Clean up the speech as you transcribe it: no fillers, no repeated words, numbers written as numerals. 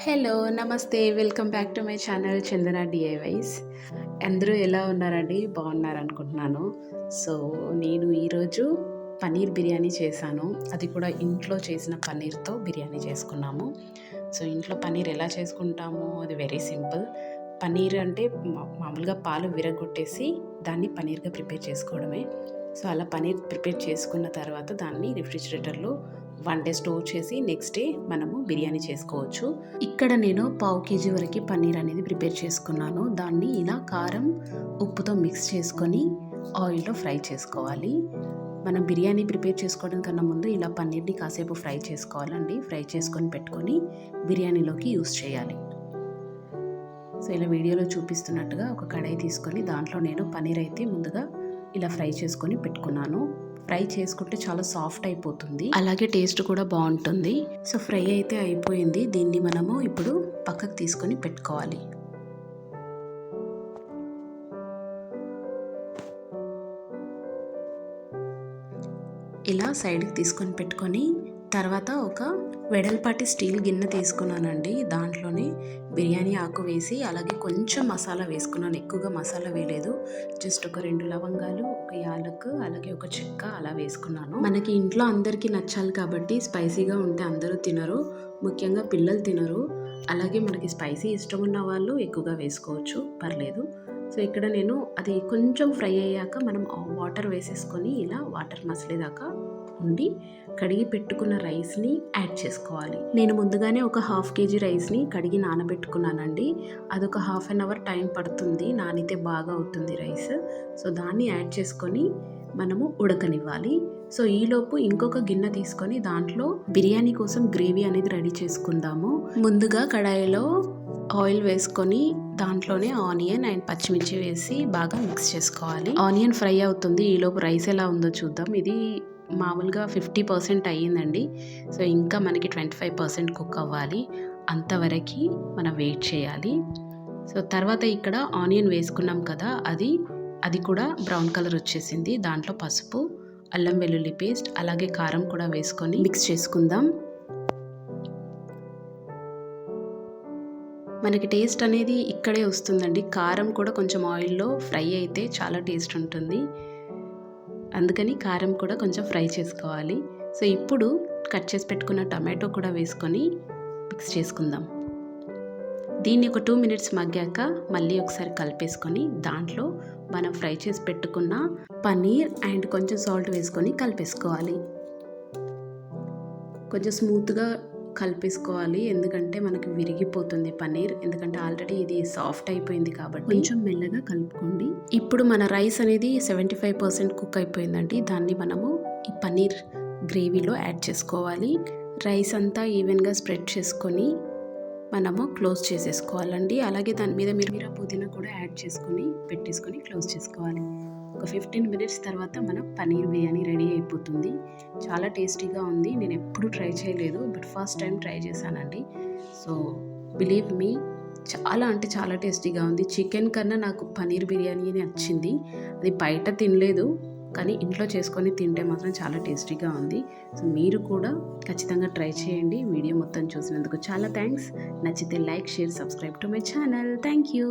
Hello! నమస్తే. Welcome back to my channel Chandana DIYs. అందరూ ఎలా ఉన్నారండి? బాగున్నారనుకుంటున్నాను. సో, నేను ఈరోజు పన్నీర్ బిర్యానీ చేశాను. అది కూడా ఇంట్లో చేసిన పన్నీర్‌తో బిర్యానీ చేసుకున్నాము. సో, ఇంట్లో పన్నీర్ ఎలా చేసుకుంటాము? అది వెరీ సింపుల్. పన్నీర్ అంటే మామూలుగా పాలు విరగ్గొట్టేసి దాన్ని పన్నీర్‌గా ప్రిపేర్ చేసుకోవడమే. సో, అలా పన్నీర్ ప్రిపేర్ చేసుకున్న తర్వాత దాన్ని రిఫ్రిజిరేటర్‌లో 1 డే స్టోర్ చేసి నెక్స్ట్ డే మనము బిర్యానీ చేసుకోవచ్చు. ఇక్కడ నేను పావు కేజీ వరకు పన్నీర్ అనేది ప్రిపేర్ చేసుకున్నాను. దాన్ని ఇలా కారం, ఉప్పుతో మిక్స్ చేసుకొని ఆయిల్‌లో ఫ్రై చేసుకోవాలి. మనం బిర్యానీ ప్రిపేర్ చేసుకోవడం కన్నా ముందు ఇలా పన్నీర్‌ని కాసేపు ఫ్రై చేసుకోవాలండి. ఫ్రై చేసుకొని పెట్టుకొని బిర్యానీలోకి యూస్ చేయాలి. సో, ఇలా వీడియోలో చూపిస్తున్నట్టుగా ఒక కడాయి తీసుకొని దాంట్లో నేను పన్నీర్ అయితే ముందుగా ఇలా ఫ్రై చేసుకొని పెట్టుకున్నాను. ఫ్రై చేసుకుంటే చాలా సాఫ్ట్ అయిపోతుంది, అలాగే టేస్ట్ కూడా బాగుంటుంది. సో, ఫ్రై అయితే అయిపోయింది. దీన్ని మనము ఇప్పుడు పక్కకు తీసుకొని పెట్టుకోవాలి. ఇలా సైడ్కి తీసుకొని పెట్టుకొని తర్వాత ఒక వెడల్పాటి స్టీల్ గిన్నె తీసుకున్నానండి. దాంట్లోనే బిర్యానీ ఆకు వేసి అలాగే కొంచెం మసాలా వేసుకున్నాను. ఎక్కువగా మసాలా వేయలేదు. జస్ట్ ఒక 2 లవంగాలు, ఒక యాలకు, అలాగే ఒక చెక్క అలా వేసుకున్నాను. మనకి ఇంట్లో అందరికీ నచ్చాలి కాబట్టి స్పైసీగా ఉంటే అందరూ తినరు, ముఖ్యంగా పిల్లలు తినరు. అలాగే మనకి స్పైసీ ఇష్టం ఉన్న వాళ్ళు ఎక్కువగా వేసుకోవచ్చు, పర్లేదు. సో, ఇక్కడ నేను అది కొంచెం ఫ్రై అయ్యాక మనం వాటర్ వేసేసుకొని ఇలా వాటర్ మసిలేదాకా ఉండి కడిగి పెట్టుకున్న రైస్ని యాడ్ చేసుకోవాలి. నేను ముందుగానే ఒక హాఫ్ కేజీ రైస్ని కడిగి నానబెట్టుకున్నానండి. అదొక హాఫ్ అన్ అవర్ టైం పడుతుంది, నానితే బాగా అవుతుంది రైస్. సో, దాన్ని యాడ్ చేసుకొని మనము ఉడకనివ్వాలి. సో, ఈలోపు ఇంకొక గిన్నె తీసుకొని దాంట్లో బిర్యానీ కోసం గ్రేవీ అనేది రెడీ చేసుకుందాము. ముందుగా కడాయిలో ఆయిల్ వేసుకొని దాంట్లోనే ఆనియన్ అండ్ పచ్చిమిర్చి వేసి బాగా మిక్స్ చేసుకోవాలి. ఆనియన్ ఫ్రై అవుతుంది. ఈలోపు రైస్ ఎలా ఉందో చూద్దాం. ఇది మామూలుగా 50% అయ్యిందండి. సో, ఇంకా మనకి 25% కుక్ అవ్వాలి. అంతవరకు మనం వెయిట్ చేయాలి. సో, తర్వాత ఇక్కడ ఆనియన్ వేసుకున్నాం కదా, అది కూడా బ్రౌన్ కలర్ వచ్చేసింది. దాంట్లో పసుపు, అల్లం వెల్లుల్లి పేస్ట్ అలాగే కారం కూడా వేసుకొని మిక్స్ చేసుకుందాం. మనకి టేస్ట్ అనేది ఇక్కడే వస్తుందండి. కారం కూడా కొంచెం ఆయిల్లో ఫ్రై అయితే చాలా టేస్ట్ ఉంటుంది. అందుకని కారం కూడా కొంచెం ఫ్రై చేసుకోవాలి. సో, ఇప్పుడు కట్ చేసి పెట్టుకున్న టమాటో కూడా వేసుకొని మిక్స్ చేసుకుందాం. దీన్ని ఒక 2 మినిట్స్ మగ్గాక మళ్ళీ ఒకసారి కలిపేసుకొని దాంట్లో మనం ఫ్రై చేసి పెట్టుకున్న పన్నీర్ అండ్ కొంచెం సాల్ట్ వేసుకొని కలిపేసుకోవాలి. కొంచెం స్మూత్గా కలిపేసుకోవాలి, ఎందుకంటే మనకి విరిగిపోతుంది పన్నీర్. ఎందుకంటే ఆల్రెడీ ఇది సాఫ్ట్ అయిపోయింది కాబట్టి కొంచెం మెల్లగా కలుపుకోండి. ఇప్పుడు మన రైస్ అనేది 75% కుక్ అయిపోయిందండి. దాన్ని మనము ఈ పన్నీర్ గ్రేవీలో యాడ్ చేసుకోవాలి. రైస్ అంతా ఈవెన్గా స్ప్రెడ్ చేసుకొని మనము క్లోజ్ చేసేసుకోవాలండి. అలాగే దాని మీద మీరు పుదీనా కూడా యాడ్ చేసుకొని పెట్టేసుకొని క్లోజ్ చేసుకోవాలి. ఒక 15 మినిట్స్ తర్వాత మన పన్నీర్ బిర్యానీ రెడీ అయిపోతుంది. చాలా టేస్టీగా ఉంది. నేను ఎప్పుడూ ట్రై చేయలేదు, బట్ ఫస్ట్ టైం ట్రై చేశానండి. సో, బిలీవ్ మీ, చాలా అంటే చాలా టేస్టీగా ఉంది. చికెన్ కన్నా నాకు పన్నీర్ బిర్యానీ నచ్చింది. అది బయట తినలేదు, కానీ ఇంట్లో చేసుకొని తింటే మాత్రం చాలా టేస్టీగా ఉంది. సో, మీరు కూడా ఖచ్చితంగా ట్రై చేయండి. వీడియో మొత్తం చూసినందుకు చాలా థ్యాంక్స్. నచ్చితే like, share, subscribe to my channel. Thank you.